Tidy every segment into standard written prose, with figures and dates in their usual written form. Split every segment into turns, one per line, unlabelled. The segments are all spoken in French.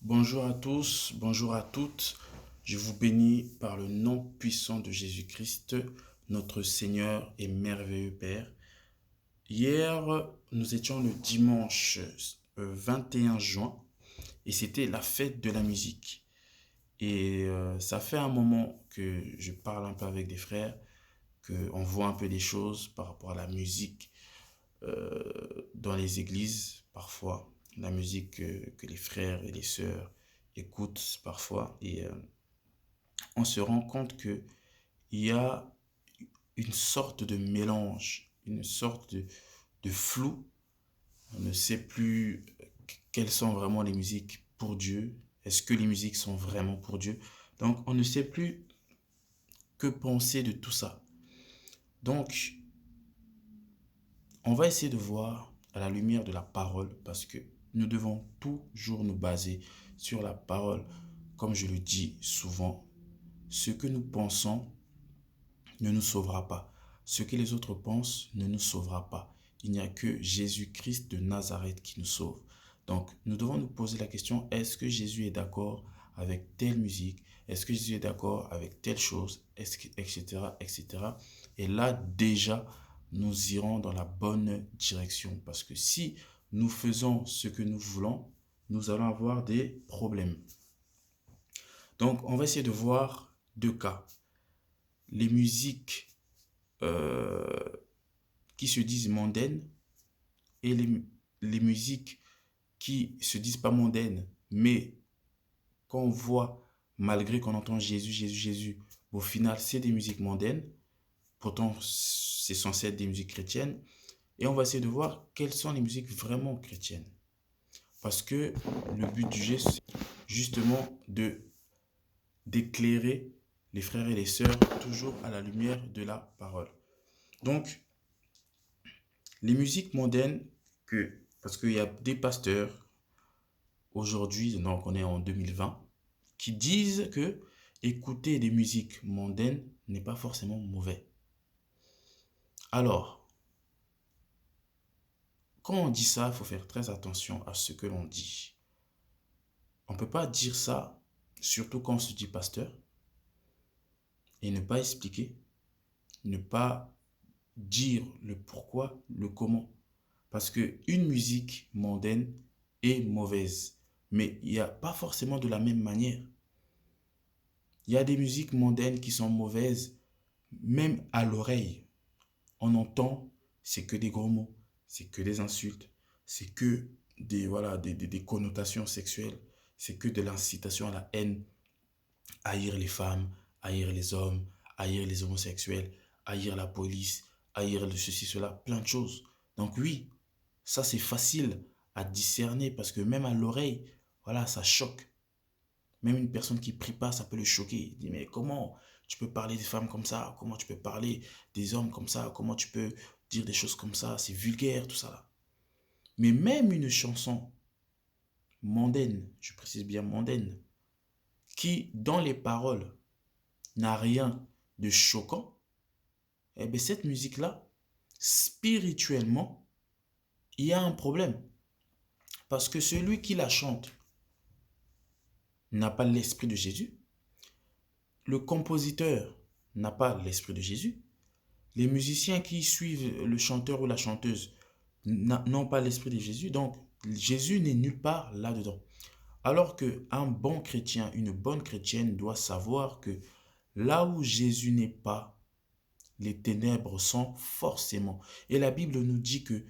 Bonjour à tous, bonjour à toutes. Je vous bénis par le nom puissant de Jésus-Christ, notre Seigneur et merveilleux Père. Hier, nous étions le dimanche 21 juin et c'était la fête de la musique. Ça fait un moment que je parle un peu avec des frères, qu'on voit un peu des choses par rapport à la musique dans les églises parfois, la musique que les frères et les sœurs écoutent parfois. On se rend compte qu'il y a une sorte de mélange, une sorte de flou. On ne sait plus quelles sont vraiment les musiques pour Dieu. Est-ce que les musiques sont vraiment pour Dieu? Donc, on ne sait plus que penser de tout ça. Donc, on va essayer de voir à la lumière de la parole parce que nous devons toujours nous baser sur la parole. Comme je le dis souvent, ce que nous pensons ne nous sauvera pas. Ce que les autres pensent ne nous sauvera pas. Il n'y a que Jésus-Christ de Nazareth qui nous sauve. Donc, nous devons nous poser la question, est-ce que Jésus est d'accord avec telle musique? Est-ce que Jésus est d'accord avec telle chose? Etc., etc. Et là, déjà, nous irons dans la bonne direction. Parce que si nous faisons ce que nous voulons, nous allons avoir des problèmes. Donc, on va essayer de voir deux cas. Les musiques euh, qui se disent mondaines et les musiques qui se disent pas mondaines, mais qu'on voit, malgré qu'on entend Jésus, Jésus, Jésus, au final, c'est des musiques mondaines. Pourtant, c'est censé être des musiques chrétiennes. Et on va essayer de voir quelles sont les musiques vraiment chrétiennes. Parce que le but du jeu, c'est justement d'éclairer les frères et les sœurs toujours à la lumière de la parole. Donc, les musiques mondaines, parce qu'il y a des pasteurs aujourd'hui, donc on est en 2020, qui disent que écouter des musiques mondaines n'est pas forcément mauvais. Alors, quand on dit ça, il faut faire très attention à ce que l'on dit. On ne peut pas dire ça, surtout quand on se dit pasteur, et ne pas expliquer, ne pas dire le pourquoi, le comment. Parce qu'une musique mondaine est mauvaise, mais il n'y a pas forcément de la même manière. Il y a des musiques mondaines qui sont mauvaises, même à l'oreille. On entend, c'est que des gros mots, c'est que des insultes, c'est que voilà, des connotations sexuelles, c'est que de l'incitation à la haine, haïr les femmes, haïr les hommes, haïr les homosexuels, haïr la police, haïr le ceci, cela, plein de choses. Donc oui, ça c'est facile à discerner parce que même à l'oreille, voilà, ça choque. Même une personne qui prie pas, ça peut le choquer. Il dit, mais comment tu peux parler des femmes comme ça? Comment tu peux parler des hommes comme ça? Comment tu peux dire des choses comme ça? C'est vulgaire, tout ça là. Mais même une chanson mondaine, je précise bien mondaine, qui dans les paroles n'a rien de choquant, eh bien cette musique-là, spirituellement, il y a un problème. Parce que celui qui la chante n'a pas l'esprit de Jésus. Le compositeur n'a pas l'esprit de Jésus. Les musiciens qui suivent le chanteur ou la chanteuse n'ont pas l'esprit de Jésus. Donc, Jésus n'est nulle part là-dedans. Alors qu'un bon chrétien, une bonne chrétienne doit savoir que là où Jésus n'est pas, les ténèbres sont forcément. Et la Bible nous dit que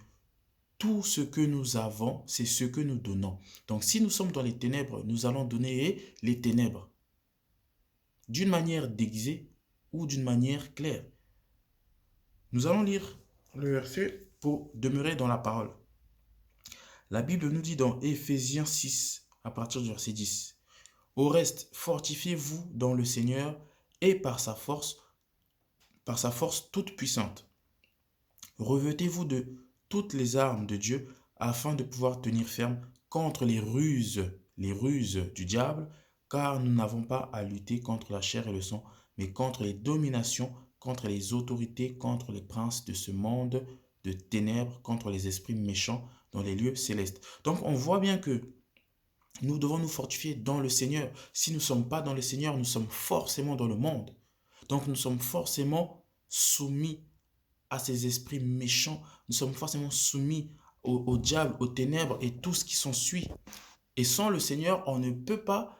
tout ce que nous avons, c'est ce que nous donnons. Donc, si nous sommes dans les ténèbres, nous allons donner les ténèbres d'une manière déguisée ou d'une manière claire. Nous allons lire le verset pour demeurer dans la parole. La Bible nous dit dans Éphésiens 6, à partir du verset 10, au reste, fortifiez-vous dans le Seigneur et par sa force toute puissante. Revêtez-vous de toutes les armes de Dieu afin de pouvoir tenir ferme contre les ruses du diable, car nous n'avons pas à lutter contre la chair et le sang, mais contre les dominations, contre les autorités, contre les princes de ce monde de ténèbres, contre les esprits méchants dans les lieux célestes. Donc on voit bien que Nous devons nous fortifier dans le Seigneur. Si nous ne sommes pas dans le Seigneur, nous sommes forcément dans le monde. Donc nous sommes forcément soumis à ces esprits méchants. Nous sommes forcément soumis au diable, aux ténèbres et tout ce qui s'ensuit. Et sans le Seigneur, on ne peut pas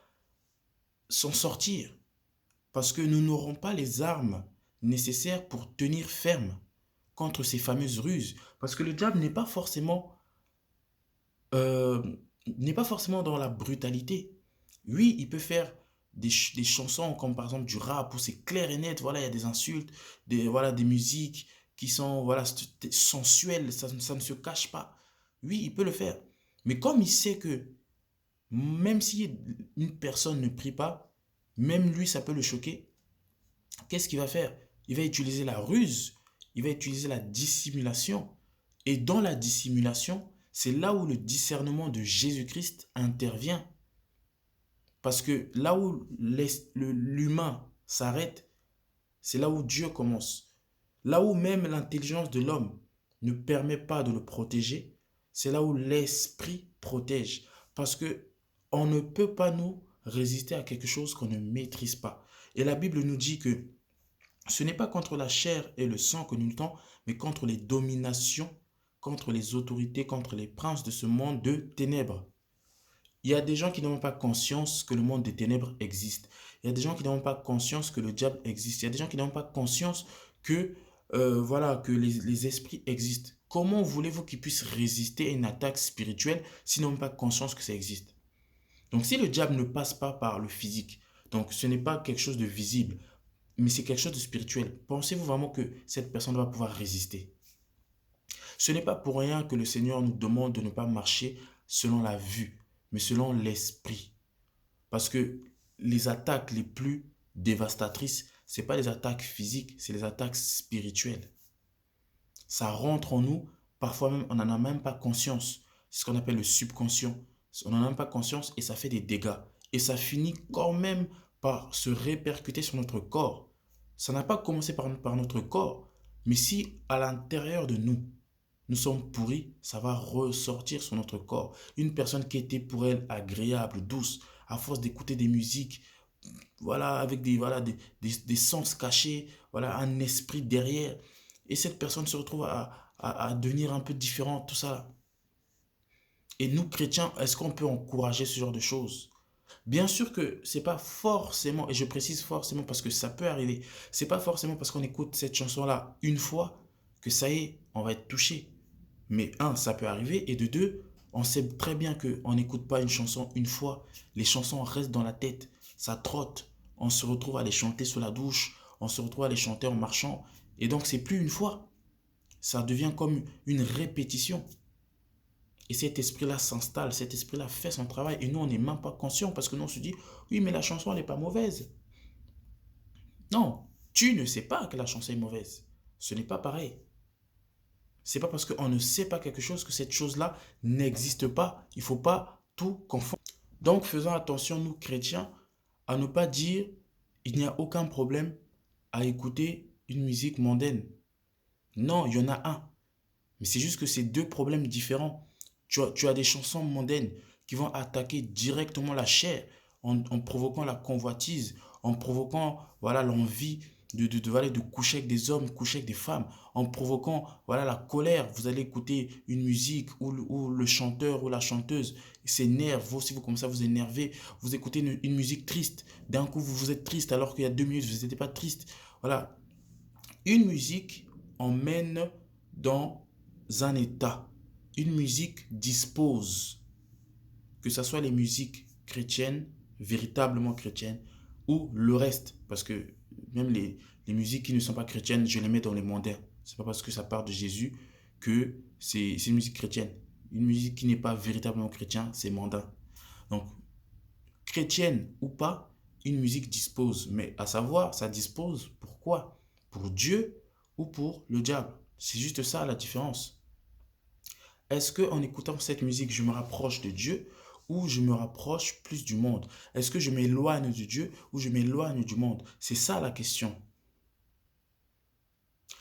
s'en sortir. Parce que nous n'aurons pas les armes nécessaires pour tenir ferme contre ces fameuses ruses. Parce que le diable euh, n'est pas forcément dans la brutalité. Oui, il peut faire des chansons comme par exemple du rap où c'est clair et net, voilà, il y a des insultes, voilà, des musiques qui sont voilà, sensuelles, ça ne se cache pas. Oui, il peut le faire. Mais comme il sait que même si une personne ne prie pas, même lui, ça peut le choquer, qu'est-ce qu'il va faire? Il va utiliser la ruse, il va utiliser la dissimulation. Et dans la dissimulation, c'est là où le discernement de Jésus-Christ intervient. Parce que là où l'humain s'arrête, c'est là où Dieu commence. Là où même l'intelligence de l'homme ne permet pas de le protéger, c'est là où l'esprit protège. Parce que on ne peut pas nous résister à quelque chose qu'on ne maîtrise pas. Et la Bible nous dit que ce n'est pas contre la chair et le sang que nous luttons, mais contre les dominations, contre les autorités, contre les princes de ce monde de ténèbres. Il y a des gens qui n'ont pas conscience que le monde des ténèbres existe. Il y a des gens qui n'ont pas conscience que le diable existe. Il y a des gens qui n'ont pas conscience que, voilà, que les esprits existent. Comment voulez-vous qu'ils puissent résister à une attaque spirituelle s'ils n'ont pas conscience que ça existe? Donc si le diable ne passe pas par le physique, donc ce n'est pas quelque chose de visible, mais c'est quelque chose de spirituel, pensez-vous vraiment que cette personne va pouvoir résister? Ce n'est pas pour rien que le Seigneur nous demande de ne pas marcher selon la vue, mais selon l'esprit. Parce que les attaques les plus dévastatrices, ce n'est pas les attaques physiques, c'est les attaques spirituelles. Ça rentre en nous, parfois même on n'en a même pas conscience. C'est ce qu'on appelle le subconscient. On n'en a même pas conscience et ça fait des dégâts. Et ça finit quand même par se répercuter sur notre corps. Ça n'a pas commencé par notre corps, mais si à l'intérieur de nous, nous sommes pourris, ça va ressortir sur notre corps. Une personne qui était pour elle agréable, douce, à force d'écouter des musiques, voilà, avec des sens cachés, voilà, un esprit derrière. Et cette personne se retrouve à devenir un peu différente, tout ça. Et nous, chrétiens, est-ce qu'on peut encourager ce genre de choses? Bien sûr que c'est pas forcément, et je précise forcément parce que ça peut arriver, c'est pas forcément parce qu'on écoute cette chanson-là une fois que ça y est, on va être touché. Mais un, ça peut arriver, et de deux, on sait très bien qu'on n'écoute pas une chanson une fois. Les chansons restent dans la tête, ça trotte. On se retrouve à les chanter sous la douche, on se retrouve à les chanter en marchant. Et donc, c'est plus une fois, ça devient comme une répétition. Et cet esprit-là s'installe, cet esprit-là fait son travail, et nous, on n'est même pas conscient parce que nous, on se dit, oui, mais la chanson, elle n'est pas mauvaise. Non, tu ne sais pas que la chanson est mauvaise. Ce n'est pas pareil. C'est pas parce qu'on ne sait pas quelque chose que cette chose-là n'existe pas. Il ne faut pas tout confondre. Donc faisons attention, nous chrétiens, à ne pas dire il n'y a aucun problème à écouter une musique mondaine. Non, il y en a un. Mais c'est juste que c'est deux problèmes différents. Tu as des chansons mondaines qui vont attaquer directement la chair en provoquant la convoitise, en provoquant voilà, l'envie voilà, de coucher avec des hommes, coucher avec des femmes, en provoquant voilà, la colère. Vous allez écouter une musique où le chanteur ou la chanteuse s'énerve, vous aussi vous commencez à vous énerver, vous écoutez une musique triste, d'un coup vous êtes triste alors qu'il y a 2 minutes vous n'étiez pas triste. Voilà, une musique emmène dans un état. Une musique dispose, que ce soit les musiques chrétiennes, véritablement chrétiennes, ou le reste, parce que même les musiques qui ne sont pas chrétiennes, je les mets dans les mondains. C'est pas parce que ça part de Jésus que c'est une musique chrétienne. Une musique qui n'est pas véritablement chrétienne, c'est mondain. Donc, chrétienne ou pas, une musique dispose. Mais à savoir, ça dispose pourquoi? Pour Dieu ou pour le diable. C'est juste ça la différence. Est-ce qu'en écoutant cette musique, je me rapproche de Dieu ou je me rapproche plus du monde? Est-ce que je m'éloigne de Dieu ou je m'éloigne du monde? C'est ça la question.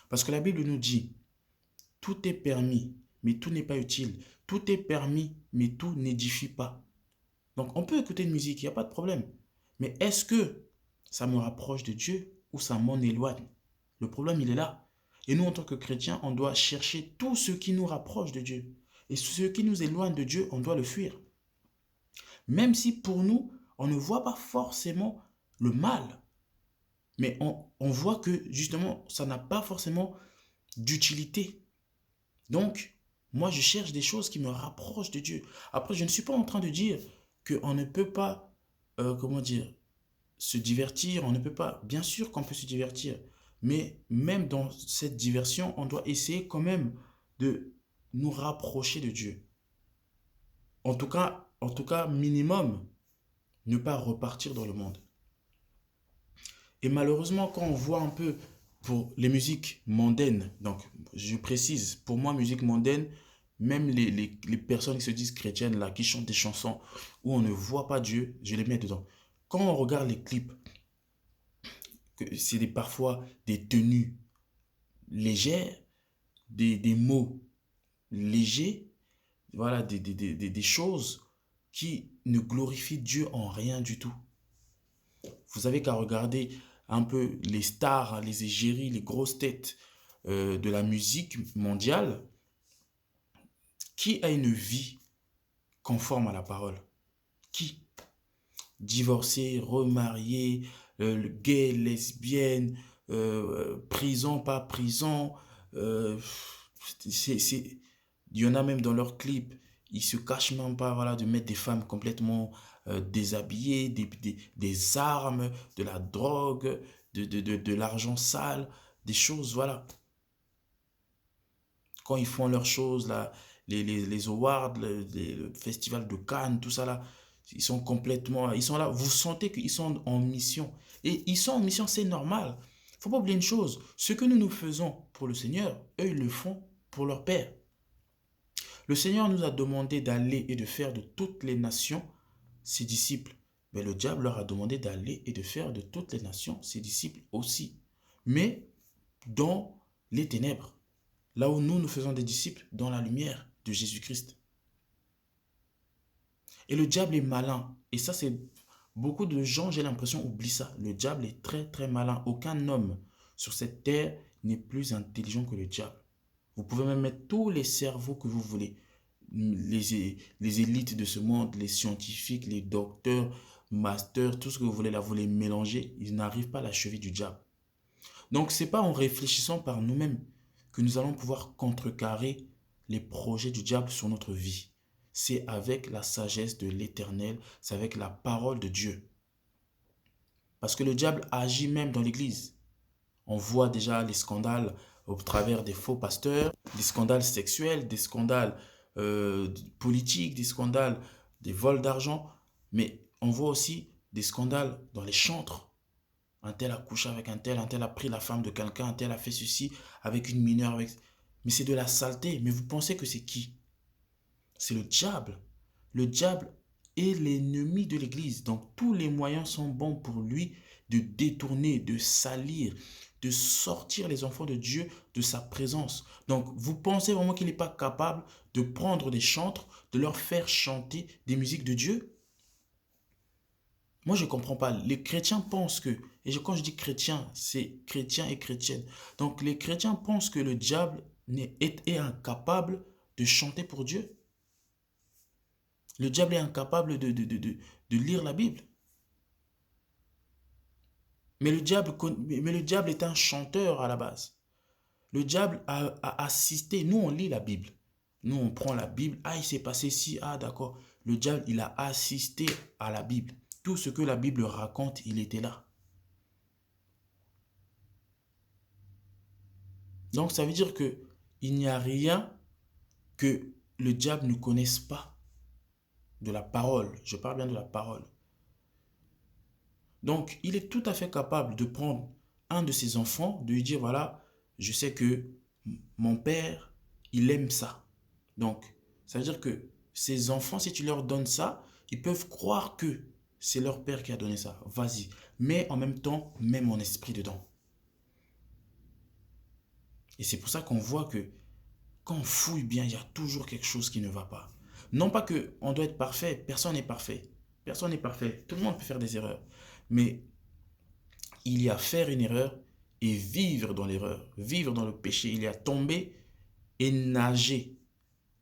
Parce que la Bible nous dit, tout est permis, mais tout n'est pas utile. Tout est permis, mais tout n'édifie pas. Donc, on peut écouter une musique, il n'y a pas de problème. Mais est-ce que ça me rapproche de Dieu ou ça m'en éloigne? Le problème, il est là. Et nous, en tant que chrétiens, on doit chercher tout ce qui nous rapproche de Dieu. Et ce qui nous éloigne de Dieu, on doit le fuir. Même si pour nous, on ne voit pas forcément le mal. Mais on voit que justement, ça n'a pas forcément d'utilité. Donc, moi, je cherche des choses qui me rapprochent de Dieu. Après, je ne suis pas en train de dire qu'on ne peut pas, comment dire, se divertir. On ne peut pas, bien sûr qu'on peut se divertir. Mais même dans cette diversion, on doit essayer quand même de nous rapprocher de Dieu. En tout cas, minimum, ne pas repartir dans le monde. Et malheureusement, quand on voit un peu pour les musiques mondaines, donc je précise, pour moi, musique mondaine, même les personnes qui se disent chrétiennes, là, qui chantent des chansons où on ne voit pas Dieu, je les mets dedans. Quand on regarde les clips, c'est parfois des tenues légères, des mots légers, voilà, des choses qui ne glorifient Dieu en rien du tout. Vous avez qu'à regarder un peu les stars, les égéries, les grosses têtes de la musique mondiale. Qui a une vie conforme à la parole? Qui? Divorcé, remarié, gay, lesbienne, prison, pas prison. euh, il y en a même dans leurs clips, ils se cachent même pas, voilà, de mettre des femmes complètement déshabillées, des armes, de la drogue, de l'argent sale, des choses, voilà. Quand ils font leurs choses, là, les awards, le festival de Cannes, tout ça là, ils sont complètement, ils sont là, vous sentez qu'ils sont en mission. Et ils sont en mission, c'est normal. Faut pas oublier une chose, ce que nous faisons pour le Seigneur, eux, ils le font pour leur Père. Le Seigneur nous a demandé d'aller et de faire de toutes les nations ses disciples. Mais le diable leur a demandé d'aller et de faire de toutes les nations ses disciples aussi. Mais dans les ténèbres. Là où nous faisons des disciples, dans la lumière de Jésus-Christ. Et le diable est malin. Et ça, c'est beaucoup de gens, j'ai l'impression, oublient ça. Le diable est très, très malin. Aucun homme sur cette terre n'est plus intelligent que le diable. Vous pouvez même mettre tous les cerveaux que vous voulez. Les élites de ce monde, les scientifiques, les docteurs, masters, tout ce que vous voulez là, vous les mélangez. Ils n'arrivent pas à la cheville du diable. Donc, ce n'est pas en réfléchissant par nous-mêmes que nous allons pouvoir contrecarrer les projets du diable sur notre vie. C'est avec la sagesse de l'Éternel, c'est avec la parole de Dieu. Parce que le diable agit même dans l'Église. On voit déjà les scandales au travers des faux pasteurs, des scandales sexuels, des scandales politiques, des scandales des vols d'argent. Mais on voit aussi des scandales dans les chantres. Un tel a couché avec un tel a pris la femme de quelqu'un, un tel a fait ceci avec une mineure. Mais c'est de la saleté. Mais vous pensez que c'est qui? C'est le diable. Le diable est l'ennemi de l'Église. Donc tous les moyens sont bons pour lui de détourner, de salir, de sortir les enfants de Dieu de sa présence. Donc vous pensez vraiment qu'il n'est pas capable de prendre des chantres, de leur faire chanter des musiques de Dieu? Moi, je ne comprends pas. Les chrétiens pensent que, quand je dis chrétien, c'est chrétien et chrétienne. Donc, les chrétiens pensent que le diable est incapable de chanter pour Dieu. Le diable est incapable de lire la Bible. Mais le diable est un chanteur à la base. Le diable a assisté. Nous, on lit la Bible. Nous, on prend la Bible. Ah, il s'est passé ci. Ah, d'accord. Le diable, il a assisté à la Bible. Tout ce que la Bible raconte, il était là. Donc, ça veut dire que il n'y a rien que le diable ne connaisse pas de la parole. Je parle bien de la parole. Donc, il est tout à fait capable de prendre un de ses enfants, de lui dire, voilà, je sais que mon père, il aime ça. Donc, ça veut dire que ces enfants, si tu leur donnes ça, ils peuvent croire que c'est leur père qui a donné ça. Vas-y. Mais en même temps, mets mon esprit dedans. Et c'est pour ça qu'on voit que quand on fouille bien, il y a toujours quelque chose qui ne va pas. Non pas qu'on doit être parfait, personne n'est parfait. Personne n'est parfait. Tout le monde peut faire des erreurs. Mais il y a faire une erreur et vivre dans l'erreur, vivre dans le péché. Il y a tomber et nager.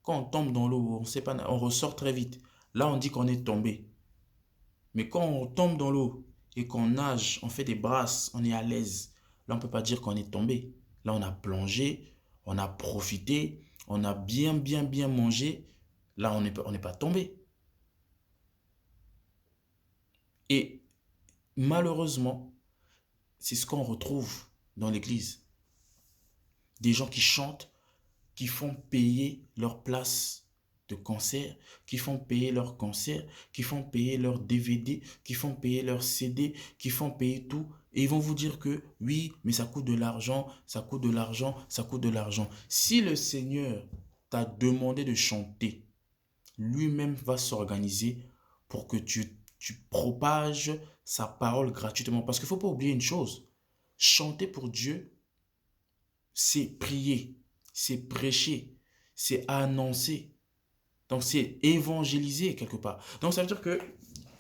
Quand on tombe dans l'eau, on sait pas, on ressort très vite. Là, on dit qu'on est tombé. Mais quand on tombe dans l'eau et qu'on nage, on fait des brasses, on est à l'aise. Là, on ne peut pas dire qu'on est tombé. Là, on a plongé, on a profité, on a bien mangé. Là, on n'est pas tombé. Et malheureusement, c'est ce qu'on retrouve dans l'église. Des gens qui chantent, qui font payer leur place de concert, qui font payer leur concert, qui font payer leur DVD, qui font payer leur CD, qui font payer tout. Et ils vont vous dire que oui, mais ça coûte de l'argent, ça coûte de l'argent, ça coûte de l'argent. Si le Seigneur t'a demandé de chanter, lui-même va s'organiser pour que tu propages sa parole gratuitement. Parce qu'il ne faut pas oublier une chose. Chanter pour Dieu, c'est prier, c'est prêcher, c'est annoncer. Donc, c'est évangéliser quelque part. Donc, ça veut dire que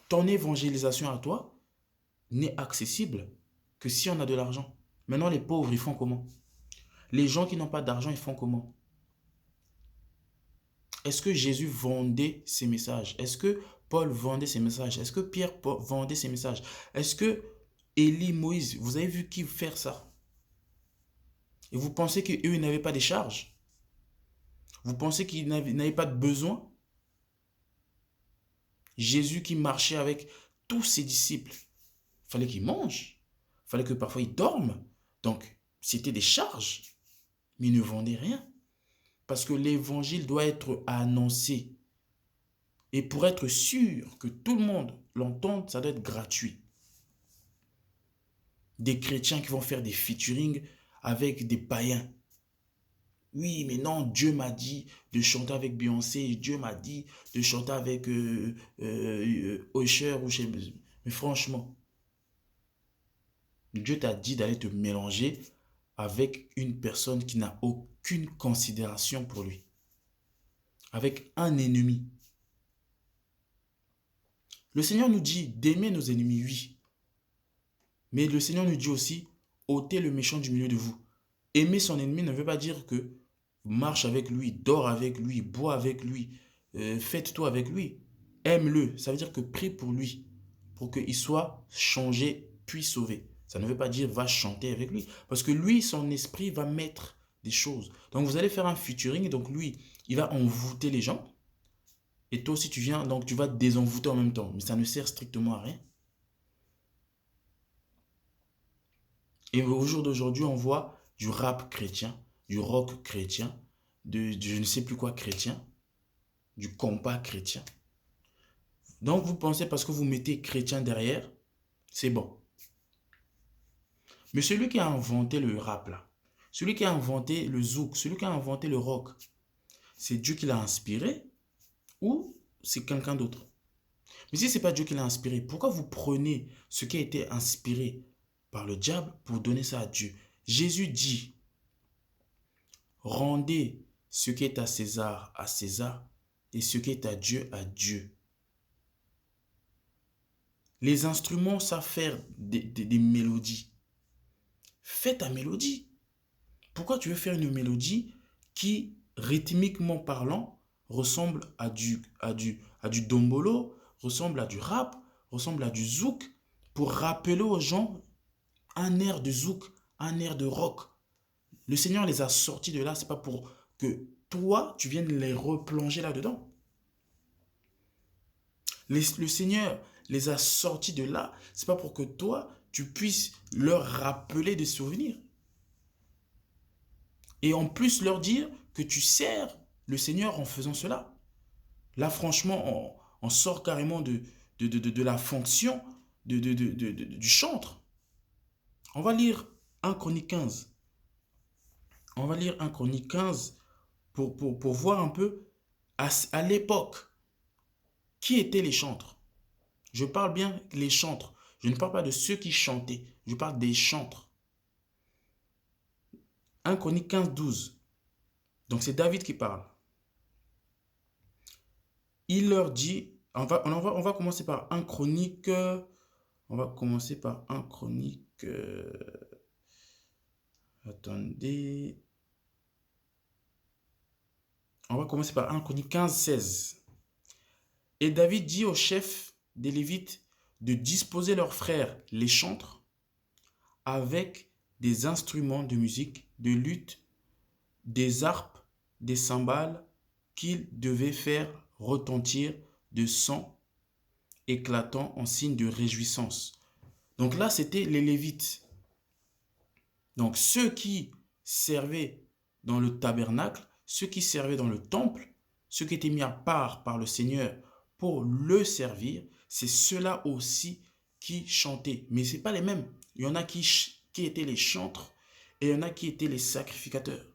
ton évangélisation à toi n'est accessible que si on a de l'argent. Maintenant, les pauvres, ils font comment? Les gens qui n'ont pas d'argent, ils font comment? Est-ce que Jésus vendait ses messages? Est-ce que Paul vendait ses messages? Est-ce que Pierre vendait ses messages? Est-ce que Élie, Moïse, vous avez vu qui faire ça? Et vous pensez qu'eux, ils n'avaient pas de charges? Vous pensez qu'ils n'avaient pas de besoin? Jésus qui marchait avec tous ses disciples, il fallait qu'ils mangent. Il fallait que parfois ils dorment. Donc, c'était des charges. Mais ils ne vendaient rien. Parce que l'évangile doit être annoncé. Et pour être sûr que tout le monde l'entende, ça doit être gratuit. Des chrétiens qui vont faire des featuring avec des païens. Oui, mais non, Dieu m'a dit de chanter avec Beyoncé, Dieu m'a dit de chanter avec Usher ou chez... Mais franchement, Dieu t'a dit d'aller te mélanger avec une personne qui n'a aucune considération pour lui. Avec un ennemi. Le Seigneur nous dit d'aimer nos ennemis, oui. Mais le Seigneur nous dit aussi, ôtez le méchant du milieu de vous. Aimer son ennemi ne veut pas dire que marche avec lui, dors avec lui, bois avec lui, faites tout avec lui. Aime-le. Ça veut dire que prie pour lui, pour qu'il soit changé puis sauvé. Ça ne veut pas dire va chanter avec lui. Parce que lui, son esprit va mettre des choses. Donc vous allez faire un featuring. Et donc lui, il va envoûter les gens. Et toi aussi tu viens, donc tu vas te désenvoûter en même temps. Mais ça ne sert strictement à rien. Et au jour d'aujourd'hui, on voit du rap chrétien, du rock chrétien, de je ne sais plus quoi chrétien, du compas chrétien. Donc vous pensez parce que vous mettez chrétien derrière, c'est bon. Mais celui qui a inventé le rap là, celui qui a inventé le zouk, celui qui a inventé le rock, c'est Dieu qui l'a inspiré ou c'est quelqu'un d'autre? Mais si ce n'est pas Dieu qui l'a inspiré, pourquoi vous prenez ce qui a été inspiré par le diable pour donner ça à Dieu? Jésus dit, rendez ce qui est à César et ce qui est à Dieu. Les instruments savent faire des mélodies. Fais ta mélodie. Pourquoi tu veux faire une mélodie qui, rythmiquement parlant, ressemble à du dombolo, ressemble à du rap, ressemble à du zouk, pour rappeler aux gens un air de zouk, un air de rock. Le Seigneur les a sortis de là, c'est pas pour que toi, tu viennes les replonger là-dedans. Le Seigneur les a sortis de là, c'est pas pour que toi, tu puisses leur rappeler des souvenirs. Et en plus leur dire que tu sers le Seigneur en faisant cela. Là, franchement, on sort carrément de la fonction du chantre. On va lire 1 Chronique 15. On va lire 1 Chronique 15 pour voir un peu à l'époque qui étaient les chantres. Je parle bien les chantres. Je ne parle pas de ceux qui chantaient. Je parle des chantres. 1 Chronique 15, 12. Donc c'est David qui parle. Il leur dit, On va commencer par un Chronique. On va commencer par un Chronique. Attendez. On va commencer par un Chronique 15-16. Et David dit aux chefs des Lévites de disposer leurs frères les chantres avec des instruments de musique, de luth, des harpes, des cymbales qu'ils devaient faire retentir de sons éclatants en signe de réjouissance. Donc là, c'était les Lévites. Donc ceux qui servaient dans le tabernacle, ceux qui servaient dans le temple, ceux qui étaient mis à part par le Seigneur pour le servir, c'est ceux-là aussi qui chantaient. Mais ce n'est pas les mêmes. Il y en a qui étaient les chantres et il y en a qui étaient les sacrificateurs.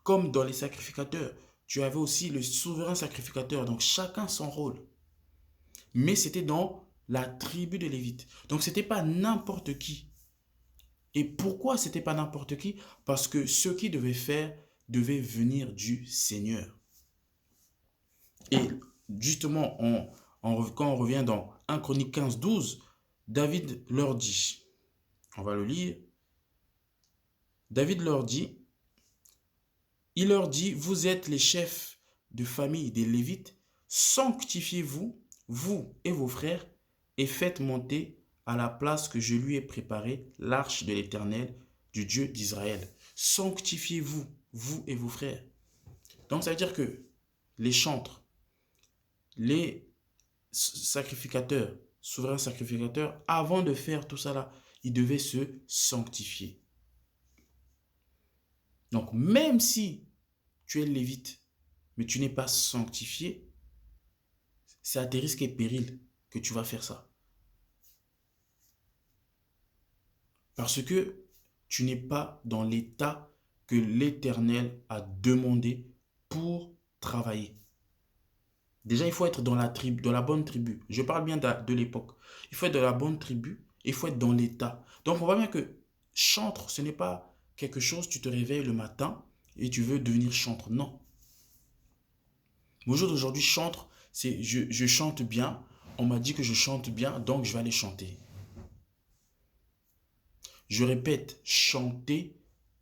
Comme dans les sacrificateurs, tu avais aussi le souverain sacrificateur. Donc chacun son rôle. Mais c'était dans la tribu de Lévite. Donc ce n'était pas n'importe qui. Et pourquoi ce n'était pas n'importe qui? Parce que ce qu'ils devaient faire devait venir du Seigneur. Et justement, quand on revient dans 1 Chronique 15-12, David leur dit, on va le lire, David leur dit, il leur dit, vous êtes les chefs de famille des Lévites, sanctifiez-vous, vous et vos frères, et faites monter à la place que je lui ai préparée l'arche de l'Éternel, du Dieu d'Israël. Sanctifiez-vous, vous et vos frères. Donc ça veut dire que les chantres, les sacrificateurs, souverains sacrificateurs, avant de faire tout ça là, ils devaient se sanctifier. Donc même si tu es lévite, mais tu n'es pas sanctifié, c'est à tes risques et périls que tu vas faire ça. Parce que tu n'es pas dans l'état que l'Éternel a demandé pour travailler. Déjà, il faut être dans la tribu, dans la bonne tribu. Je parle bien de l'époque. Il faut être dans la bonne tribu, il faut être dans l'état. Donc, on voit bien que chantre, ce n'est pas quelque chose, tu te réveilles le matin et tu veux devenir chantre. Non. Au jour d'aujourd'hui, chantre, c'est je chante bien, on m'a dit que je chante bien, donc je vais aller chanter. Je répète, chanter,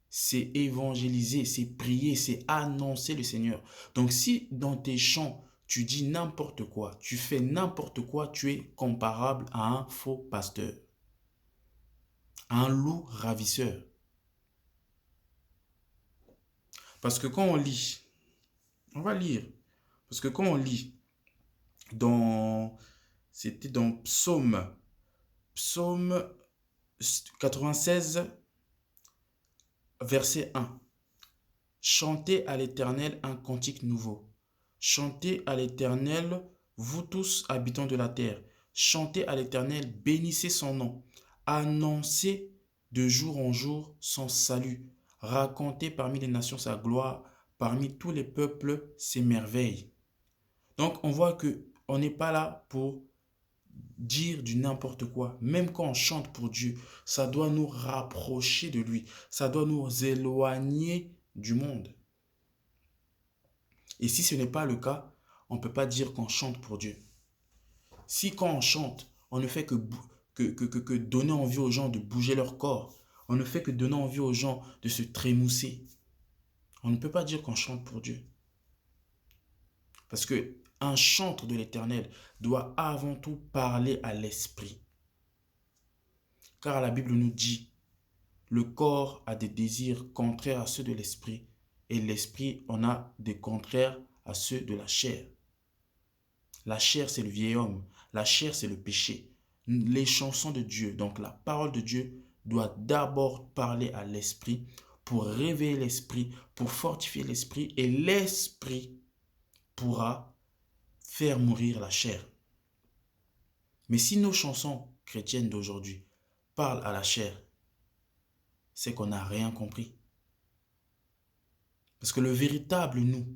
c'est évangéliser, c'est prier, c'est annoncer le Seigneur. Donc si dans tes chants, tu dis n'importe quoi, tu fais n'importe quoi, tu es comparable à un faux pasteur, à un loup ravisseur. Parce que quand on lit, on va lire, parce que quand on lit c'était dans Psaume 96, verset 1. Chantez à l'Éternel un cantique nouveau. Chantez à l'Éternel, vous tous habitants de la terre. Chantez à l'Éternel, bénissez son nom. Annoncez de jour en jour son salut. Racontez parmi les nations sa gloire, parmi tous les peuples ses merveilles. Donc on voit que on n'est pas là pour dire du n'importe quoi. Même quand on chante pour Dieu, ça doit nous rapprocher de lui. Ça doit nous éloigner du monde. Et si ce n'est pas le cas, on ne peut pas dire qu'on chante pour Dieu. Si quand on chante, on ne fait que donner envie aux gens de bouger leur corps, on ne fait que donner envie aux gens de se trémousser, on ne peut pas dire qu'on chante pour Dieu. Parce que un chantre de l'Éternel doit avant tout parler à l'esprit. Car la Bible nous dit, le corps a des désirs contraires à ceux de l'esprit et l'esprit en a des contraires à ceux de la chair. La chair, c'est le vieil homme. La chair, c'est le péché. Les chansons de Dieu, donc la parole de Dieu, doit d'abord parler à l'esprit pour réveiller l'esprit, pour fortifier l'esprit, et l'esprit pourra faire mourir la chair. Mais si nos chansons chrétiennes d'aujourd'hui parlent à la chair, c'est qu'on n'a rien compris. Parce que le véritable nous,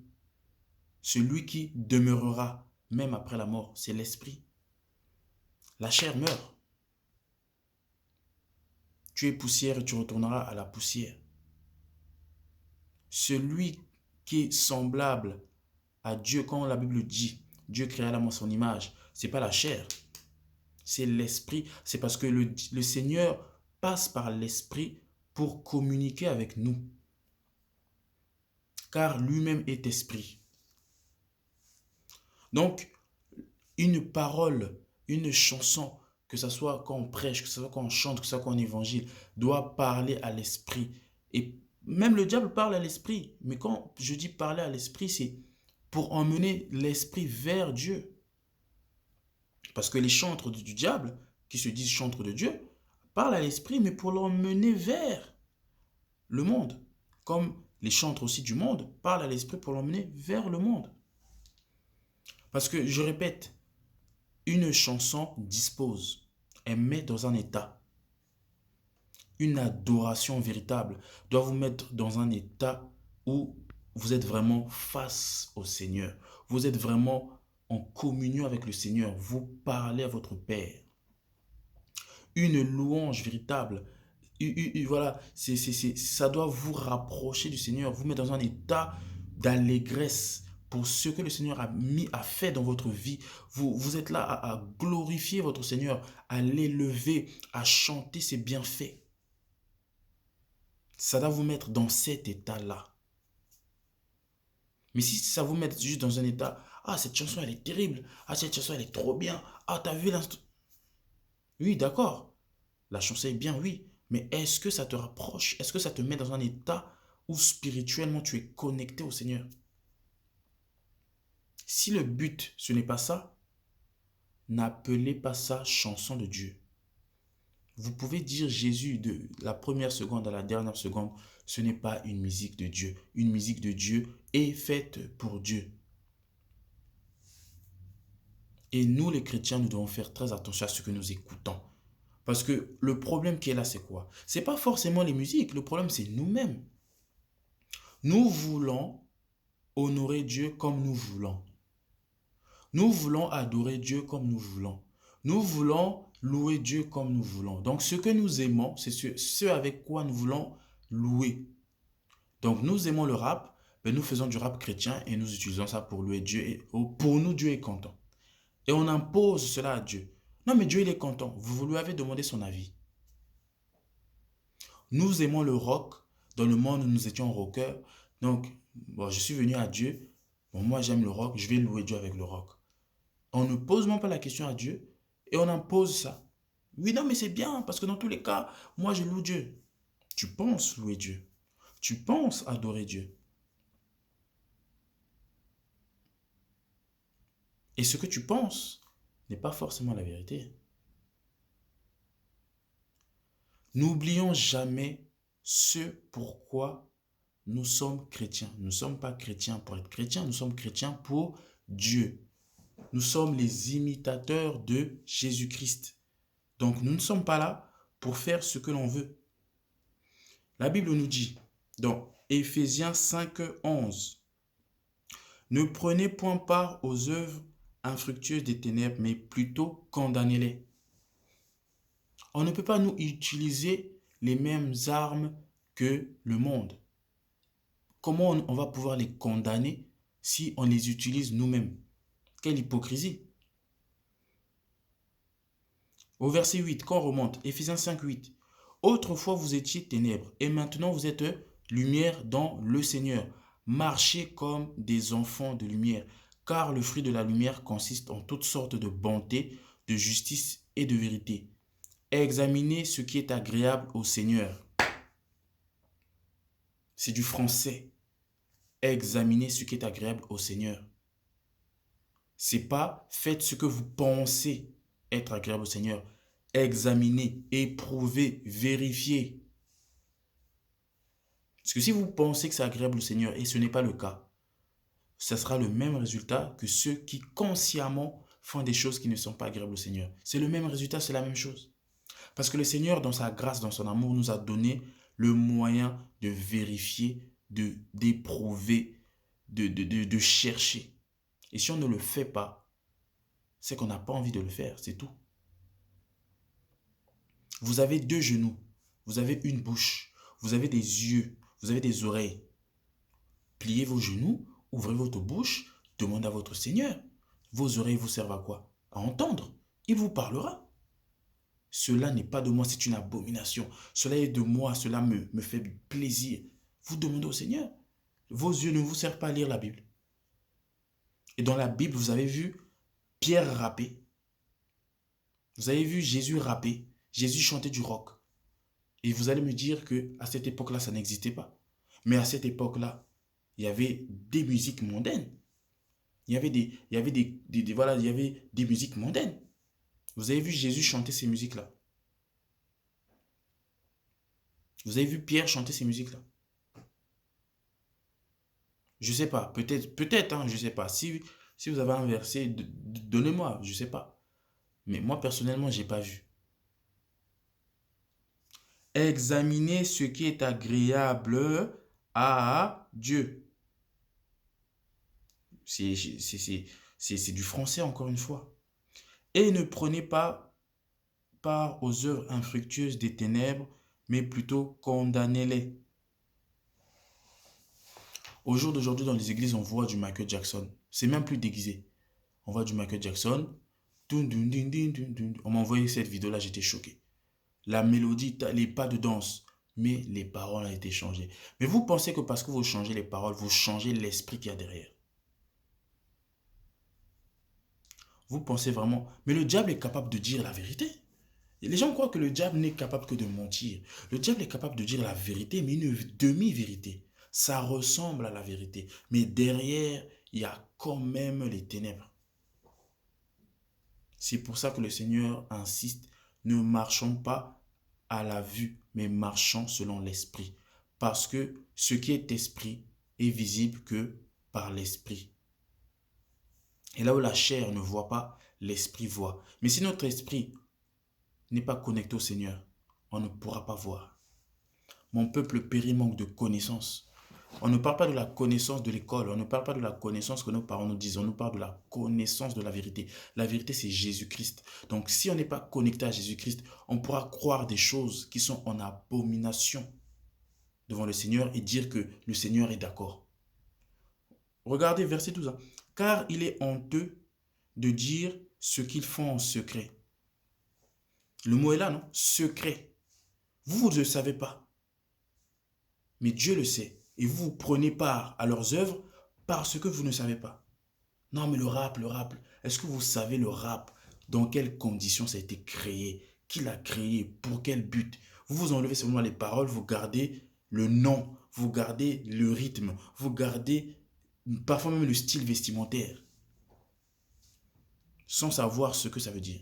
celui qui demeurera même après la mort, c'est l'esprit. La chair meurt. Tu es poussière et tu retourneras à la poussière. Celui qui est semblable à Dieu, quand la Bible dit, Dieu créa l'homme à son image. Ce n'est pas la chair, c'est l'esprit. C'est parce que le Seigneur passe par l'esprit pour communiquer avec nous. Car lui-même est esprit. Donc, une parole, une chanson, que ce soit quand on prêche, que ce soit quand on chante, que ce soit quand on évangile, doit parler à l'esprit. Et même le diable parle à l'esprit. Mais quand je dis parler à l'esprit, c'est pour emmener l'esprit vers Dieu. Parce que les chantres du diable, qui se disent chantres de Dieu, parlent à l'esprit, mais pour l'emmener vers le monde. Comme les chantres aussi du monde parlent à l'esprit pour l'emmener vers le monde. Parce que, je répète, une chanson dispose, elle met dans un état. Une adoration véritable doit vous mettre dans un état où vous êtes vraiment face au Seigneur. Vous êtes vraiment en communion avec le Seigneur. Vous parlez à votre Père. Une louange véritable, voilà, ça doit vous rapprocher du Seigneur, vous mettre dans un état d'allégresse pour ce que le Seigneur a fait dans votre vie. Vous êtes là à glorifier votre Seigneur, à l'élever, à chanter ses bienfaits. Ça doit vous mettre dans cet état-là. Mais si ça vous met juste dans un état, ah, cette chanson elle est terrible, ah, cette chanson elle est trop bien, ah, t'as vu l'instrument. Oui, d'accord, la chanson est bien, oui, mais est-ce que ça te rapproche? Est-ce que ça te met dans un état où spirituellement tu es connecté au Seigneur? Si le but, ce n'est pas ça, n'appelez pas ça chanson de Dieu. Vous pouvez dire Jésus de la première seconde à la dernière seconde, ce n'est pas une musique de Dieu. Une musique de Dieu est faite pour Dieu. Et nous, les chrétiens, nous devons faire très attention à ce que nous écoutons. Parce que le problème qui est là, c'est quoi? Ce n'est pas forcément les musiques, le problème, c'est nous-mêmes. Nous voulons honorer Dieu comme nous voulons. Nous voulons adorer Dieu comme nous voulons. Nous voulons louer Dieu comme nous voulons. Donc, ce que nous aimons, c'est ce avec quoi nous voulons louer. Donc, nous aimons le rap, mais nous faisons du rap chrétien et nous utilisons ça pour louer Dieu. Et pour nous, Dieu est content. Et on impose cela à Dieu. Non, mais Dieu, il est content. Vous lui avez demandé son avis. Nous aimons le rock. Dans le monde, nous étions rockers. Donc, bon, je suis venu à Dieu. Bon, moi, j'aime le rock. Je vais louer Dieu avec le rock. On ne pose même pas la question à Dieu et on impose ça. Oui, non, mais c'est bien parce que dans tous les cas, moi, je loue Dieu. Tu penses louer Dieu. Tu penses adorer Dieu. Et ce que tu penses n'est pas forcément la vérité. N'oublions jamais ce pourquoi nous sommes chrétiens. Nous ne sommes pas chrétiens pour être chrétiens, nous sommes chrétiens pour Dieu. Nous sommes les imitateurs de Jésus-Christ. Donc nous ne sommes pas là pour faire ce que l'on veut. La Bible nous dit dans Éphésiens 5, 11, ne prenez point part aux œuvres infructueuses des ténèbres, mais plutôt condamnez-les. On ne peut pas nous utiliser les mêmes armes que le monde. Comment on va pouvoir les condamner si on les utilise nous-mêmes? Quelle hypocrisie! Au verset 8, quand on remonte, Éphésiens 5, 8. Autrefois vous étiez ténèbres, et maintenant vous êtes lumière dans le Seigneur. Marchez comme des enfants de lumière, car le fruit de la lumière consiste en toutes sortes de bonté, de justice et de vérité. Examinez ce qui est agréable au Seigneur. C'est du français. Examinez ce qui est agréable au Seigneur. C'est pas faites ce que vous pensez être agréable au Seigneur. Examinez, éprouvez, vérifiez. Parce que si vous pensez que c'est agréable au Seigneur et ce n'est pas le cas, ce sera le même résultat que ceux qui consciemment font des choses qui ne sont pas agréables au Seigneur. C'est le même résultat, c'est la même chose. Parce que le Seigneur, dans sa grâce, dans son amour, nous a donné le moyen de vérifier, d'éprouver, de chercher. Et si on ne le fait pas, c'est qu'on n'a pas envie de le faire, c'est tout. Vous avez deux genoux, vous avez une bouche, vous avez des yeux, vous avez des oreilles. Pliez vos genoux, ouvrez votre bouche, demandez à votre Seigneur. Vos oreilles vous servent à quoi? À entendre. Il vous parlera. Cela n'est pas de moi, c'est une abomination. Cela est de moi, cela me fait plaisir. Vous demandez au Seigneur. Vos yeux ne vous servent pas à lire la Bible. Et dans la Bible, vous avez vu Pierre rapper. Vous avez vu Jésus rapper. Jésus chanter du rock. Et vous allez me dire que à cette époque-là, ça n'existait pas. Mais à cette époque-là, il y avait des musiques mondaines. Voilà, il y avait des musiques mondaines. Vous avez vu Jésus chanter ces musiques-là. Vous avez vu Pierre chanter ces musiques-là. Je sais pas, peut-être, hein, je sais pas. Si vous avez un verset, donnez-moi, je sais pas. Mais moi, personnellement, j'ai pas vu. Examinez ce qui est agréable à Dieu. C'est du français, encore une fois. Et ne prenez pas part aux œuvres infructueuses des ténèbres, mais plutôt condamnez-les. Au jour d'aujourd'hui, dans les églises, on voit du Michael Jackson. C'est même plus déguisé. On voit du Michael Jackson. On m'a envoyé cette vidéo-là, j'étais choqué. La mélodie, les pas de danse, mais les paroles ont été changées. Mais vous pensez que parce que vous changez les paroles, vous changez l'esprit qu'il y a derrière. Vous pensez vraiment... Mais le diable est capable de dire la vérité. Et les gens croient que le diable n'est capable que de mentir. Le diable est capable de dire la vérité, mais une demi-vérité. Ça ressemble à la vérité. Mais derrière, il y a quand même les ténèbres. C'est pour ça que le Seigneur insiste, ne marchons pas à la vue, mais marchons selon l'esprit. Parce que ce qui est esprit est visible que par l'esprit. Et là où la chair ne voit pas, l'esprit voit. Mais si notre esprit n'est pas connecté au Seigneur, on ne pourra pas voir. Mon peuple périt manque de connaissance. On ne parle pas de la connaissance de l'école, on ne parle pas de la connaissance que nos parents nous disent, on nous parle de la connaissance de la vérité. La vérité, c'est Jésus-Christ. Donc si on n'est pas connecté à Jésus-Christ, on pourra croire des choses qui sont en abomination devant le Seigneur et dire que le Seigneur est d'accord. Regardez verset 12. Car il est honteux de dire ce qu'ils font en secret. Le mot est là, non? Secret. Vous ne le savez pas. Mais Dieu le sait. Et vous prenez part à leurs œuvres parce que vous ne savez pas. Non, mais le rap. Est-ce que vous savez le rap? Dans quelles conditions ça a été créé? Qui l'a créé? Pour quel but? Vous enlevez seulement les paroles, vous gardez le nom, vous gardez le rythme, vous gardez parfois même le style vestimentaire, sans savoir ce que ça veut dire.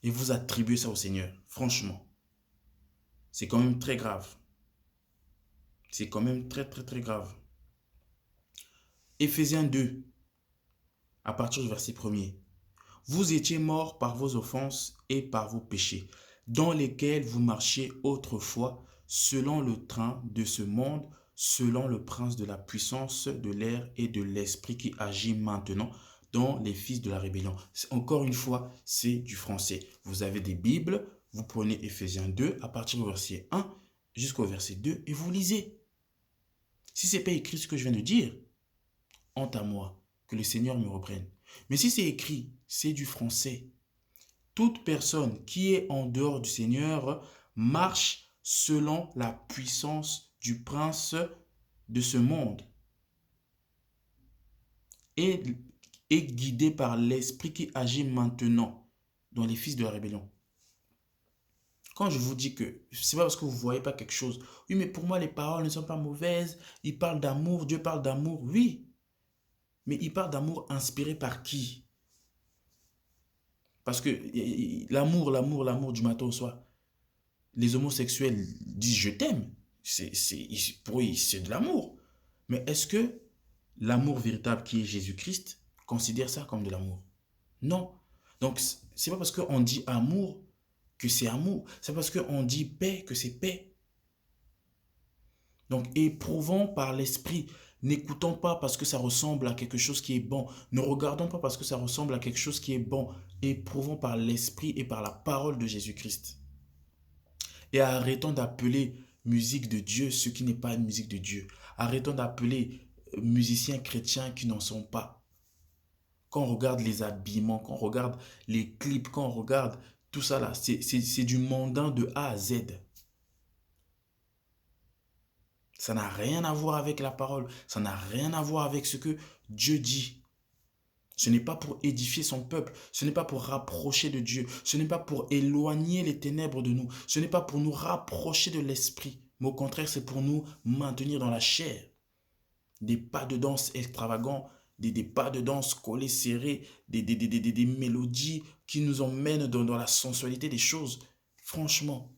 Et vous attribuez ça au Seigneur. Franchement, c'est quand même très grave. C'est quand même très, très, très grave. Éphésiens 2, à partir du verset 1er. Vous étiez morts par vos offenses et par vos péchés, dans lesquels vous marchiez autrefois, selon le train de ce monde, selon le prince de la puissance de l'air et de l'esprit qui agit maintenant dans les fils de la rébellion. Encore une fois, c'est du français. Vous avez des Bibles, vous prenez Éphésiens 2 à partir du verset 1 jusqu'au verset 2 et vous lisez. Si ce n'est pas écrit ce que je viens de dire, honte à moi, que le Seigneur me reprenne. Mais si c'est écrit, c'est du français. Toute personne qui est en dehors du Seigneur marche selon la puissance du prince de ce monde et est guidé par l'esprit qui agit maintenant dans les fils de la rébellion. Quand je vous dis que c'est pas parce que vous ne voyez pas quelque chose. Oui, mais pour moi, les paroles ne sont pas mauvaises. Il parle d'amour, Dieu parle d'amour. Oui, mais il parle d'amour inspiré par qui? Parce que l'amour du matin au soir. Les homosexuels disent je t'aime. Pour eux, c'est de l'amour. Mais est-ce que l'amour véritable qui est Jésus-Christ considère ça comme de l'amour? Non. Donc, c'est pas parce qu'on dit amour que c'est amour. C'est parce qu'on dit paix que c'est paix. Donc, éprouvons par l'esprit. N'écoutons pas parce que ça ressemble à quelque chose qui est bon. Ne regardons pas parce que ça ressemble à quelque chose qui est bon. Éprouvons par l'esprit et par la parole de Jésus-Christ. Et arrêtons d'appeler musique de Dieu ce qui n'est pas une musique de Dieu. Arrêtons d'appeler musiciens chrétiens qui n'en sont pas. Quand on regarde les habillements, quand on regarde les clips, quand on regarde tout ça là, c'est du mondain de A à Z. Ça n'a rien à voir avec la parole. Ça n'a rien à voir avec ce que Dieu dit. Ce n'est pas pour édifier son peuple. Ce n'est pas pour rapprocher de Dieu. Ce n'est pas pour éloigner les ténèbres de nous. Ce n'est pas pour nous rapprocher de l'esprit. Mais au contraire, c'est pour nous maintenir dans la chair. Des pas de danse extravagants, des pas de danse collés, serrés, des mélodies qui nous emmènent dans la sensualité des choses. Franchement.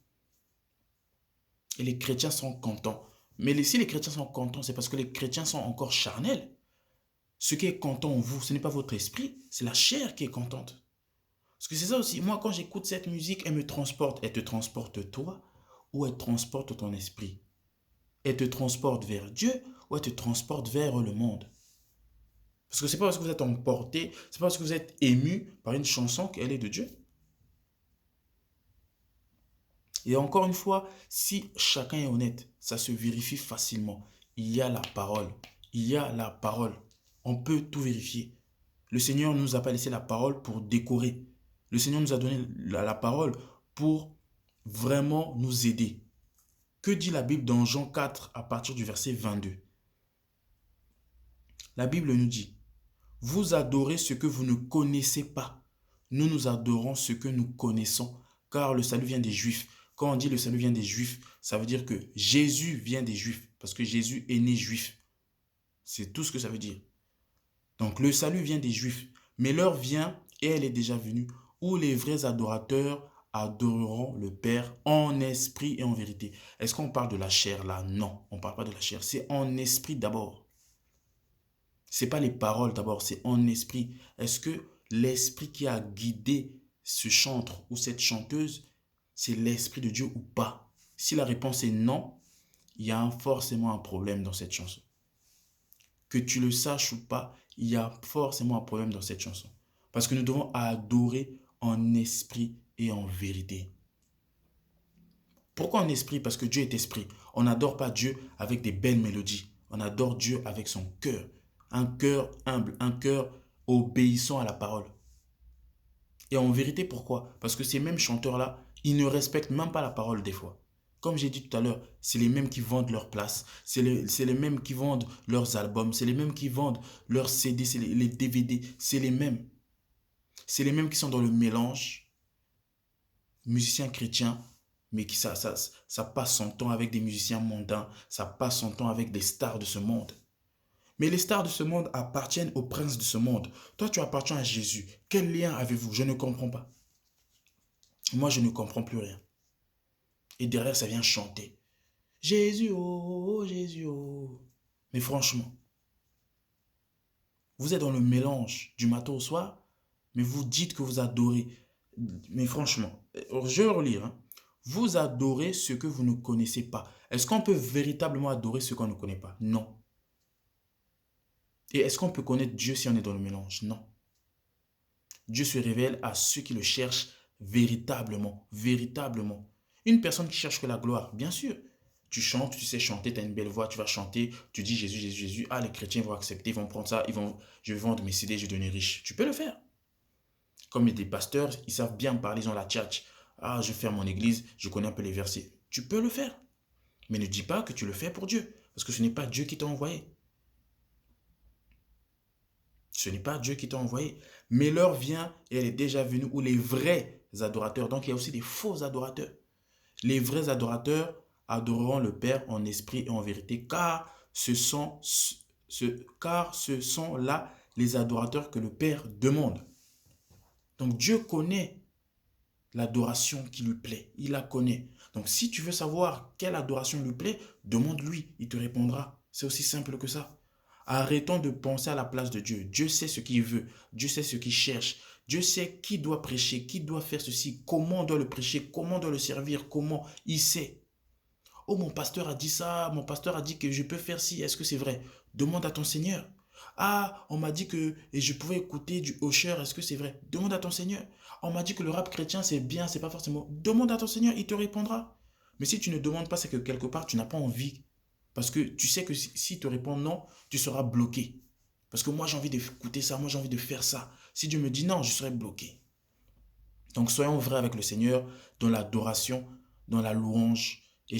Et les chrétiens sont contents. Mais si les chrétiens sont contents, c'est parce que les chrétiens sont encore charnels. Ce qui est content en vous, ce n'est pas votre esprit, c'est la chair qui est contente. Parce que c'est ça aussi, moi quand j'écoute cette musique, elle me transporte. Elle te transporte toi ou elle transporte ton esprit? Elle te transporte vers Dieu ou elle te transporte vers le monde? Parce que c'est pas parce que vous êtes emporté, c'est pas parce que vous êtes ému par une chanson qu'elle est de Dieu. Et encore une fois, si chacun est honnête, ça se vérifie facilement. Il y a la parole. Il y a la parole. On peut tout vérifier. Le Seigneur ne nous a pas laissé la parole pour décorer. Le Seigneur nous a donné la parole pour vraiment nous aider. Que dit la Bible dans Jean 4 à partir du verset 22? La Bible nous dit, vous adorez ce que vous ne connaissez pas. Nous adorons ce que nous connaissons, car le salut vient des Juifs. Quand on dit le salut vient des Juifs, ça veut dire que Jésus vient des Juifs, parce que Jésus est né juif. C'est tout ce que ça veut dire. Donc le salut vient des Juifs, mais l'heure vient, et elle est déjà venue, où les vrais adorateurs adoreront le Père en esprit et en vérité. Est-ce qu'on parle de la chair là? Non, on ne parle pas de la chair, c'est en esprit d'abord. Ce n'est pas les paroles d'abord, c'est en esprit. Est-ce que l'esprit qui a guidé ce chanteur ou cette chanteuse, c'est l'esprit de Dieu ou pas? Si la réponse est non, il y a forcément un problème dans cette chanson. Que tu le saches ou pas, il y a forcément un problème dans cette chanson. Parce que nous devons adorer en esprit et en vérité. Pourquoi en esprit? Parce que Dieu est esprit. On n'adore pas Dieu avec des belles mélodies. On adore Dieu avec son cœur. Un cœur humble, un cœur obéissant à la parole. Et en vérité, pourquoi? Parce que ces mêmes chanteurs-là, ils ne respectent même pas la parole des fois. Comme j'ai dit tout à l'heure, c'est les mêmes qui vendent leur place, c'est les mêmes qui vendent leurs albums, c'est les mêmes qui vendent leurs CD, c'est les DVD, c'est les mêmes. C'est les mêmes qui sont dans le mélange, musiciens chrétiens, mais qui ça passe son temps avec des musiciens mondains, ça passe son temps avec des stars de ce monde. Mais les stars de ce monde appartiennent au prince de ce monde. Toi, tu appartiens à Jésus. Quel lien avez-vous? Je ne comprends pas. Moi, je ne comprends plus rien. Et derrière, ça vient chanter. Jésus, oh, Jésus, oh. Mais franchement, vous êtes dans le mélange du matin au soir, mais vous dites que vous adorez. Mais franchement, je vais relire. Hein. Vous adorez ce que vous ne connaissez pas. Est-ce qu'on peut véritablement adorer ce qu'on ne connaît pas? Non. Et est-ce qu'on peut connaître Dieu si on est dans le mélange? Non. Dieu se révèle à ceux qui le cherchent véritablement. Véritablement. Une personne qui cherche que la gloire, bien sûr. Tu chantes, tu sais chanter, tu as une belle voix, tu vas chanter, tu dis Jésus, Jésus, Jésus. Ah, les chrétiens vont accepter, ils vont prendre ça, je vais vendre mes CD, je vais devenir riche. Tu peux le faire. Comme il y a des pasteurs, ils savent bien parler, ils ont la tchatch. Ah, je vais faire mon église, je connais un peu les versets. Tu peux le faire. Mais ne dis pas que tu le fais pour Dieu. Parce que ce n'est pas Dieu qui t'a envoyé. Ce n'est pas Dieu qui t'a envoyé. Mais l'heure vient et elle est déjà venue où les vrais adorateurs, donc il y a aussi des faux adorateurs. Les vrais adorateurs adoreront le Père en esprit et en vérité, car ce sont là les adorateurs que le Père demande. Donc Dieu connaît l'adoration qui lui plaît. Il la connaît. Donc si tu veux savoir quelle adoration lui plaît, demande-lui, il te répondra. C'est aussi simple que ça. Arrêtons de penser à la place de Dieu. Dieu sait ce qu'il veut. Dieu sait ce qu'il cherche. Dieu sait qui doit prêcher, qui doit faire ceci, comment on doit le prêcher, comment on doit le servir, comment il sait. Oh, mon pasteur a dit ça, mon pasteur a dit que je peux faire ci, est-ce que c'est vrai? Demande à ton Seigneur. Ah, on m'a dit que je pouvais écouter du Usher, est-ce que c'est vrai? Demande à ton Seigneur. On m'a dit que le rap chrétien c'est bien, c'est pas forcément. Demande à ton Seigneur, il te répondra. Mais si tu ne demandes pas, c'est que quelque part tu n'as pas envie. Parce que tu sais que s'il te répond non, tu seras bloqué. Parce que moi, j'ai envie d'écouter ça, moi, j'ai envie de faire ça. Si Dieu me dit non, je serai bloqué. Donc, soyons vrais avec le Seigneur dans l'adoration, dans la louange et